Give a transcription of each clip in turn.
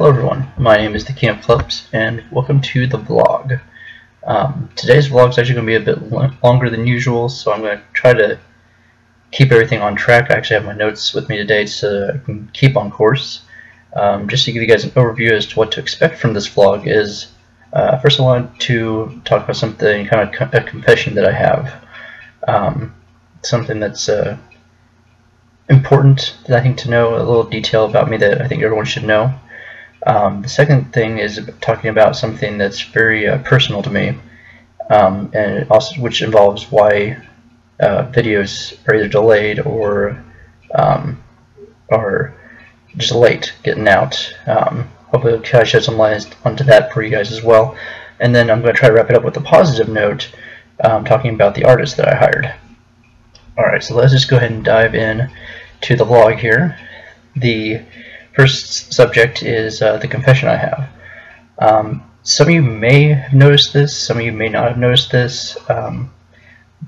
Hello everyone, my name is the King of Clubs and welcome to the vlog. Today's vlog is actually going to be a bit longer than usual, so I'm going to try to keep everything on track. I actually have my notes with me today so I can keep on course. Just to give you guys an overview as to what to expect from this vlog is, first I wanted to talk about something, kind of a confession that I have. Something that's important that I think to know, a little detail about me that I think everyone should know. The second thing is talking about something that's very personal to me, and also which involves why videos are either delayed or are just late getting out. Hopefully I'll try to shed some light onto that for you guys as well. And then I'm going to try to wrap it up with a positive note, talking about the artist that I hired. Alright, so let's just go ahead and dive in to the vlog here. The first subject is the confession I have. Some of you may have noticed this, some of you may not have noticed this,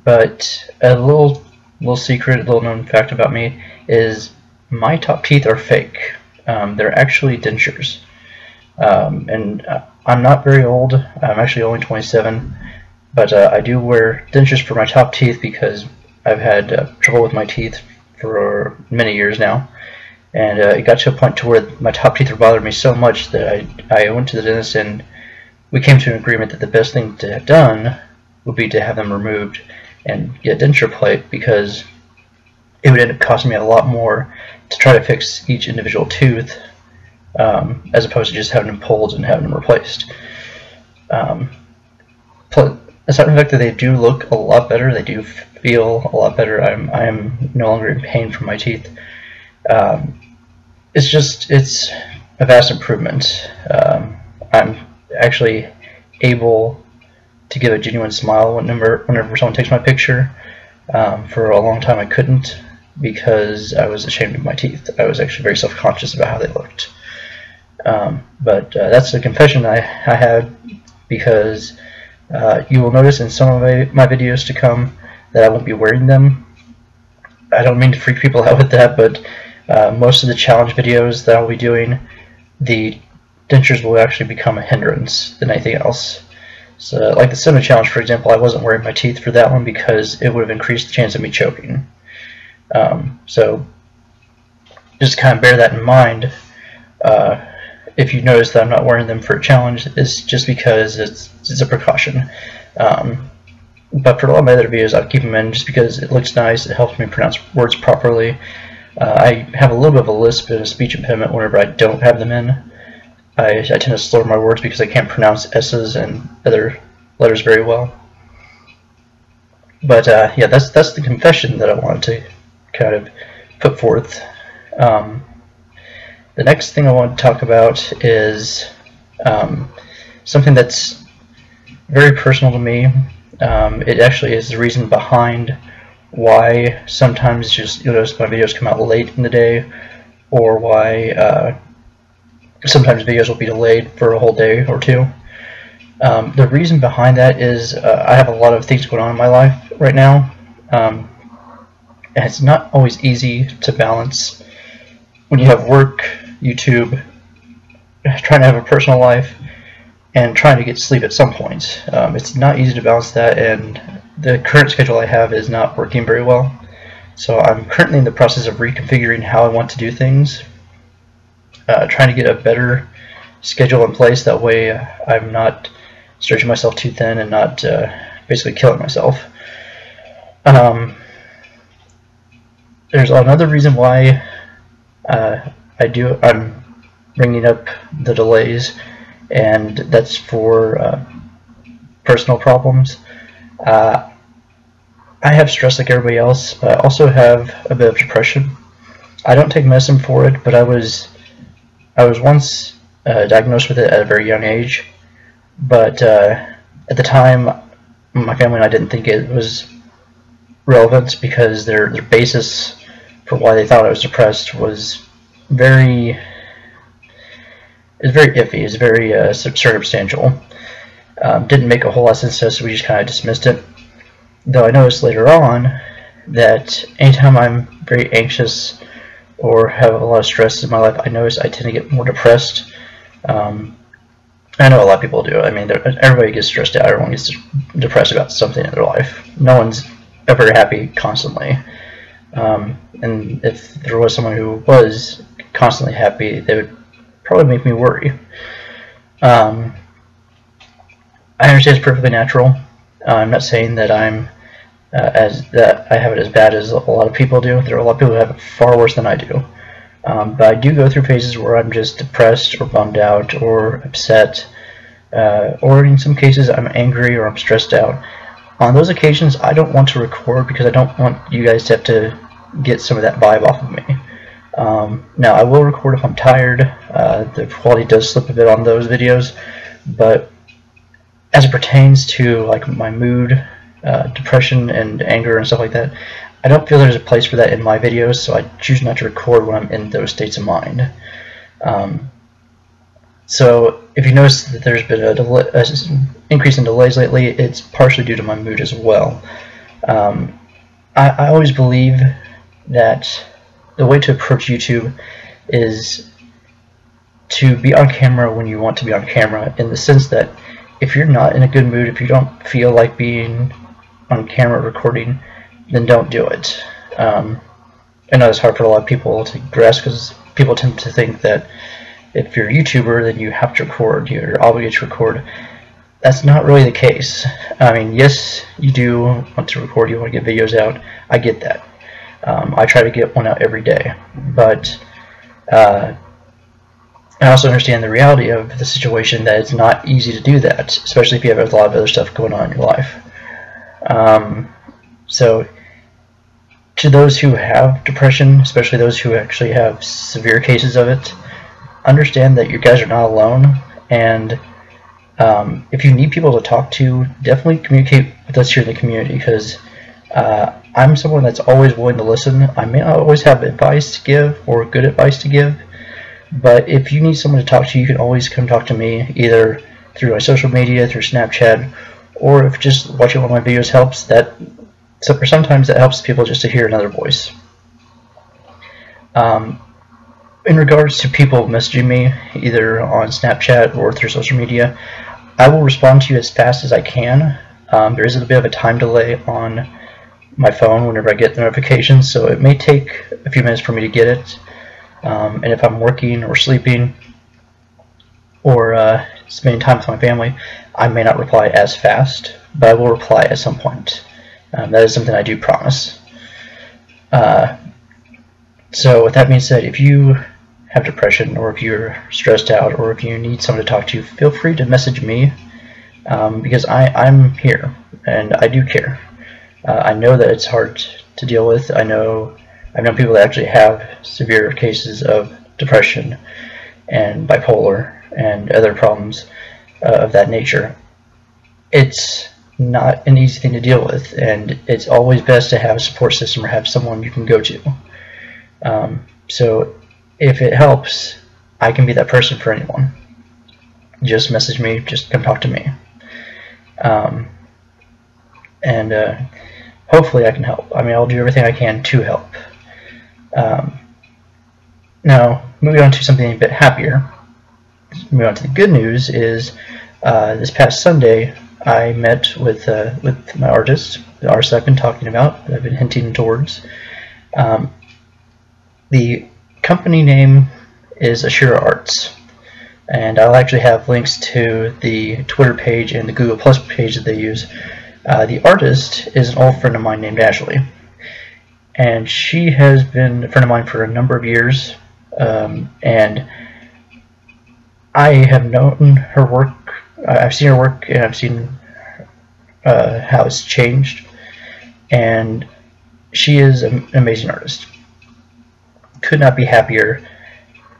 but a little secret, a little known fact about me is my top teeth are fake. They're actually dentures. And I'm not very old, I'm actually only 27, but I do wear dentures for my top teeth because I've had trouble with my teeth for many years now. And it got to a point to where my top teeth were bothering me so much that I went to the dentist and we came to an agreement that the best thing to have done would be to have them removed and get a denture plate, because it would end up costing me a lot more to try to fix each individual tooth as opposed to just having them pulled and having them replaced. Aside from the fact that they do look a lot better, they do feel a lot better, I am no longer in pain from my teeth. It's a vast improvement. I'm actually able to give a genuine smile whenever someone takes my picture. For a long time I couldn't, because I was ashamed of my teeth. I was actually very self-conscious about how they looked. But that's a confession I had, because you will notice in some of my videos to come that I won't be wearing them. I don't mean to freak people out with that, but most of the challenge videos that I'll be doing, the dentures will actually become a hindrance than anything else. So, like the cinema challenge, for example, I wasn't wearing my teeth for that one because it would have increased the chance of me choking. So, just kind of bear that in mind. If you notice that I'm not wearing them for a challenge, it's just because it's a precaution. But for a lot of my other videos, I'll keep them in just because it looks nice, it helps me pronounce words properly. I have a little bit of a lisp and a speech impediment whenever I don't have them in. I tend to slur my words because I can't pronounce S's and other letters very well. But yeah, that's the confession that I wanted to kind of put forth. The next thing I want to talk about is something that's very personal to me. It actually is the reason behind why sometimes you'll notice my videos come out late in the day, or why sometimes videos will be delayed for a whole day or two. The reason behind that is I have a lot of things going on in my life right now, and it's not always easy to balance when you have work, YouTube, trying to have a personal life, and trying to get sleep at some point. It's not easy to balance that, and the current schedule I have is not working very well. So I'm currently in the process of reconfiguring how I want to do things, trying to get a better schedule in place. That way I'm not stretching myself too thin and not basically killing myself. There's another reason why I'm bringing up the delays, and that's for personal problems. I have stress like everybody else, but I also have a bit of depression. I don't take medicine for it, but I was once diagnosed with it at a very young age. But at the time, my family and I didn't think it was relevant, because their basis for why they thought I was depressed was very iffy. It's very circumstantial. Didn't make a whole lot of sense to us, so we just kind of dismissed it. Though I noticed later on that anytime I'm very anxious or have a lot of stress in my life, I notice I tend to get more depressed I know a lot of people do. I mean, everybody gets stressed out. Everyone gets depressed about something in their life. No one's ever happy constantly. And if there was someone who was constantly happy, they would probably make me worry. I understand it's perfectly natural. I'm not saying that I have it as bad as a lot of people do. There are a lot of people who have it far worse than I do. But I do go through phases where I'm just depressed or bummed out or upset, or in some cases I'm angry or I'm stressed out. On those occasions, I don't want to record because I don't want you guys to have to get some of that vibe off of me. Now, I will record if I'm tired. The quality does slip a bit on those videos, but as it pertains to like my mood, depression and anger and stuff like that, I don't feel there's a place for that in my videos, so I choose not to record when I'm in those states of mind. So if you notice that there's been an increase in delays lately, it's partially due to my mood as well. I always believe that the way to approach YouTube is to be on camera when you want to be on camera, in the sense that if you're not in a good mood, if you don't feel like being on camera recording, then don't do it. I know it's hard for a lot of people to grasp because people tend to think that if you're a YouTuber, then you have to record, you're obligated to record. That's not really the case. I mean, yes, you do want to record, you want to get videos out, I get that. I try to get one out every day, but I also understand the reality of the situation, that it's not easy to do that, especially if you have a lot of other stuff going on in your life. So to those who have depression, especially those who actually have severe cases of it, understand that you guys are not alone, and if you need people to talk to, definitely communicate with us here in the community, because I'm someone that's always willing to listen. I may not always have advice to give or good advice to give, but if you need someone to talk to, you can always come talk to me, either through my social media, through Snapchat, or if just watching one of my videos helps, sometimes that helps people just to hear another voice. In regards to people messaging me, either on Snapchat or through social media, I will respond to you as fast as I can. There is a bit of a time delay on my phone whenever I get the notifications, so it may take a few minutes for me to get it. And if I'm working or sleeping or spending time with my family, I may not reply as fast, but I will reply at some point. That is something I do promise. So with that being said, if you have depression, or if you're stressed out, or if you need someone to talk to, feel free to message me, because I'm here and I do care. I know that it's hard to deal with. I've known people that actually have severe cases of depression and bipolar and other problems of that nature. It's not an easy thing to deal with, and it's always best to have a support system or have someone you can go to. So if it helps, I can be that person for anyone. Just message me, just come talk to me. And hopefully I can help. I mean, I'll do everything I can to help. Now, moving on to something a bit happier. Moving on to the good news is this past Sunday I met with my artist, the artist I've been talking about, that I've been hinting towards. The company name is Asherah Arts, and I'll actually have links to the Twitter page and the Google Plus page that they use. The artist is an old friend of mine named Ashley, and she has been a friend of mine for a number of years, and I have known her work. I've seen her work, and I've seen how it's changed, and she is an amazing artist. Could not be happier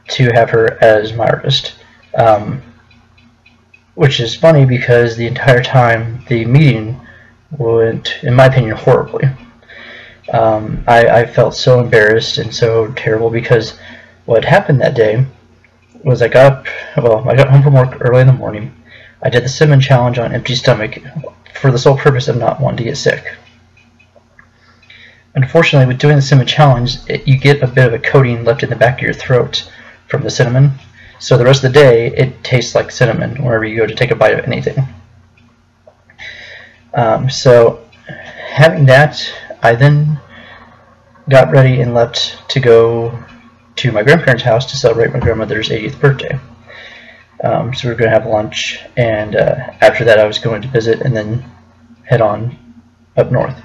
to have her as my artist, which is funny because the entire time the meeting went, in my opinion, horribly. I felt so embarrassed and so terrible because what happened that day was I got home from work early in the morning. I did the cinnamon challenge on empty stomach for the sole purpose of not wanting to get sick. Unfortunately, with doing the cinnamon challenge, you get a bit of a coating left in the back of your throat from the cinnamon. So the rest of the day, it tastes like cinnamon whenever you go to take a bite of anything. So having that, I then got ready and left to go to my grandparents' house to celebrate my grandmother's 80th birthday. So we were going to have lunch, and after that I was going to visit and then head on up north.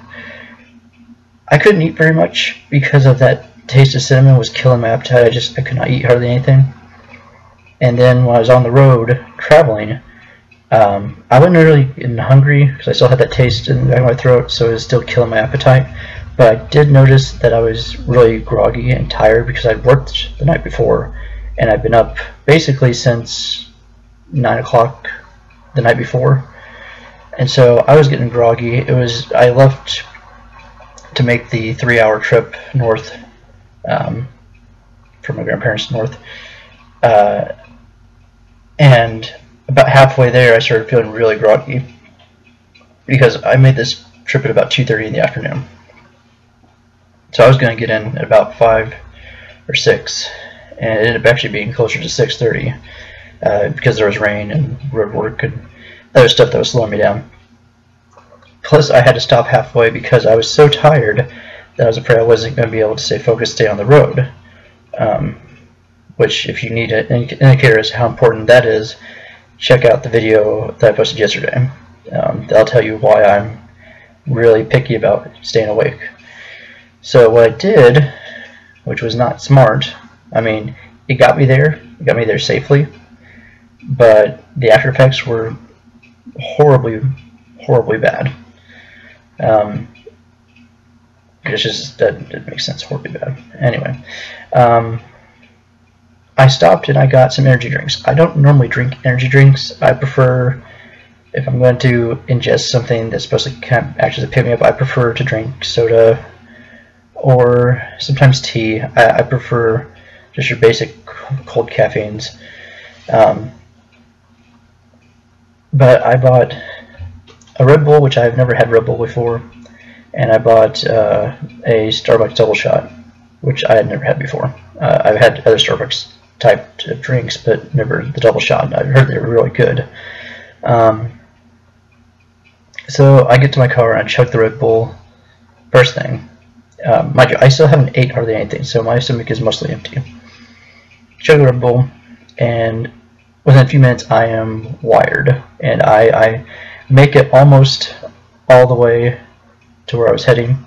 I couldn't eat very much because of that taste of cinnamon was killing my appetite. I could not eat hardly anything. And then when I was on the road traveling, I wasn't really getting hungry because I still had that taste in the back of my throat, so it was still killing my appetite. But I did notice that I was really groggy and tired because I'd worked the night before, and I'd been up basically since 9 o'clock the night before. And so I was getting groggy. I left to make the 3-hour trip north from my grandparents north. And about halfway there, I started feeling really groggy because I made this trip at about 2:30 in the afternoon. So I was going to get in at about 5 or 6, and it ended up actually being closer to 6:30 because there was rain and road work and other stuff that was slowing me down. Plus, I had to stop halfway because I was so tired that I was afraid I wasn't going to be able to stay focused, stay on the road. Which, if you need an indicator as to how important that is, check out the video that I posted yesterday. That'll tell you why I'm really picky about staying awake. So what I did, which was not smart, I mean, it got me there safely, but the after effects were horribly, horribly bad. It's just, that makes sense, horribly bad. Anyway, I stopped and I got some energy drinks. I don't normally drink energy drinks. I prefer, if I'm going to ingest something that's supposed to kind of act as a pick-me-up, I prefer to drink soda or sometimes tea. I prefer just your basic cold caffeines. But I bought a Red Bull, which I've never had Red Bull before, and I bought a Starbucks double shot, which I had never had before. I've had other Starbucks type of drinks, but never the double shot. I heard they were really good. So I get to my car and I chug the Red Bull first thing. Mind you, I still haven't ate hardly anything, so my stomach is mostly empty. Chug the Red Bull, and within a few minutes I am wired, and I make it almost all the way to where I was heading,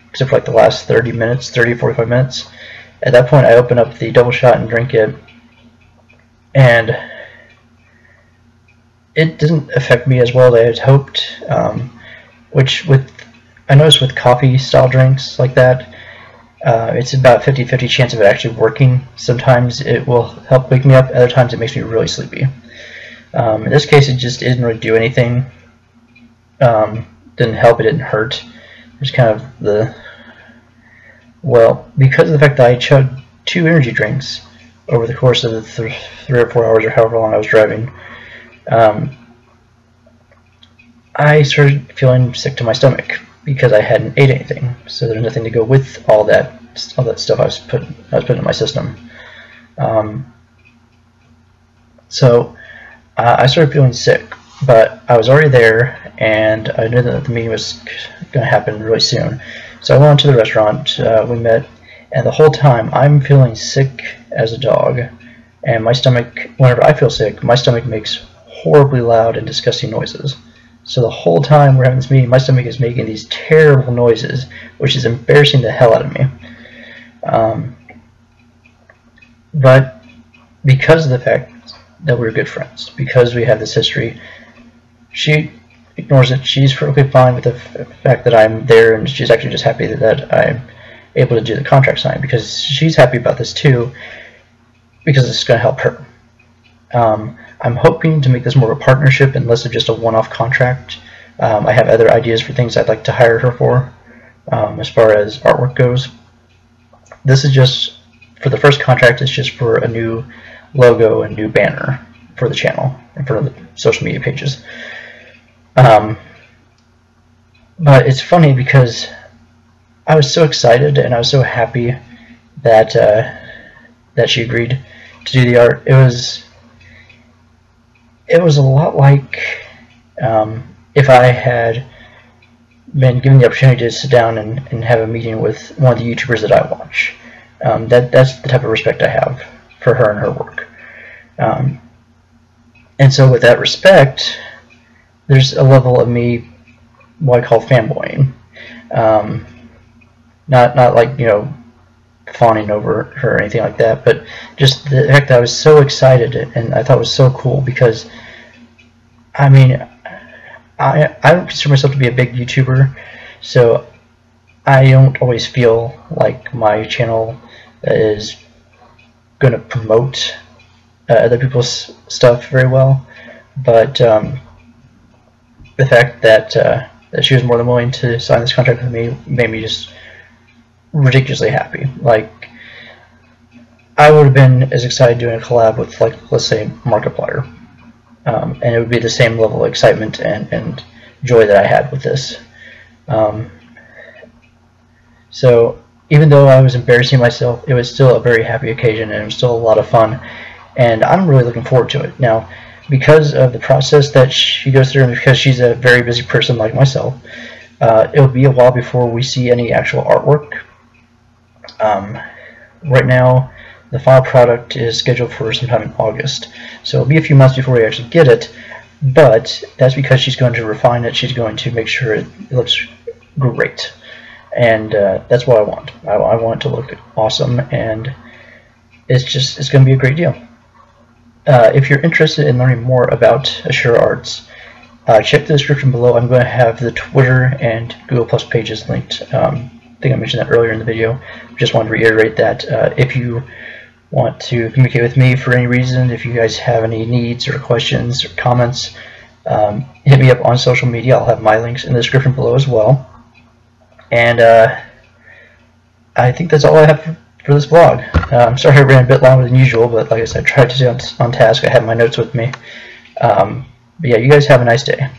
except for like the last 30 minutes, 30 to 45 minutes. At that point I open up the double shot and drink it, and it didn't affect me as well as I had hoped, which I noticed with coffee style drinks like that, it's about 50-50 chance of it actually working. Sometimes it will help wake me up, other times it makes me really sleepy. In this case it just didn't really do anything. Didn't help, it didn't hurt. It was kind of because of the fact that I chugged 2 energy drinks over the course of the 3 or 4 hours or however long I was driving, I started feeling sick to my stomach because I hadn't ate anything. So there's nothing to go with all that stuff I was putting in my system. So I started feeling sick, but I was already there, and I knew that the meeting was going to happen really soon. So I went to the restaurant, we met, and the whole time I'm feeling sick as a dog, and my stomach, whenever I feel sick, my stomach makes horribly loud and disgusting noises. So the whole time we're having this meeting, my stomach is making these terrible noises, which is embarrassing the hell out of me. But because of the fact that we're good friends, because we have this history, she ignores it. She's perfectly fine with the fact that I'm there, and she's actually just happy that I'm able to do the contract sign, because she's happy about this too, because it's going to help her. I'm hoping to make this more of a partnership and less of just a one-off contract. I have other ideas for things I'd like to hire her for, as far as artwork goes. This is just, for the first contract, it's just for a new logo and new banner for the channel and for the social media pages. But it's funny because I was so excited and I was so happy that that she agreed to do the art, it was a lot like if I had been given the opportunity to sit down and have a meeting with one of the YouTubers that I watch. That's the type of respect I have for her and her work. And so with that respect, there's a level of me, what I call fanboying. Not like, you know, fawning over her or anything like that, but just the fact that I was so excited and I thought it was so cool, because I mean, I don't consider myself to be a big YouTuber, so I don't always feel like my channel is going to promote other people's stuff very well, but the fact that she was more than willing to sign this contract with me made me just ridiculously happy. Like, I would have been as excited doing a collab with, like, let's say Markiplier, and it would be the same level of excitement and joy that I had with this. So even though I was embarrassing myself, it was still a very happy occasion, and it was still a lot of fun, and I'm really looking forward to it. Now, because of the process that she goes through, and because she's a very busy person like myself, it'll be a while before we see any actual artwork. Right now, the final product is scheduled for sometime in August, so it'll be a few months before we actually get it, but that's because she's going to refine it. She's going to make sure it looks great, and that's what I want. I want it to look awesome, and it's going to be a great deal. If you're interested in learning more about Asherah Arts, check the description below. I'm going to have the Twitter and Google Plus pages linked. I think I mentioned that earlier in the video. Just wanted to reiterate that. If you want to communicate with me for any reason, if you guys have any needs or questions or comments, hit me up on social media. I'll have my links in the description below as well. And I think that's all I have for this vlog. I'm sorry I ran a bit longer than usual, but like I said, I tried to stay on task. I had my notes with me. But yeah, you guys have a nice day.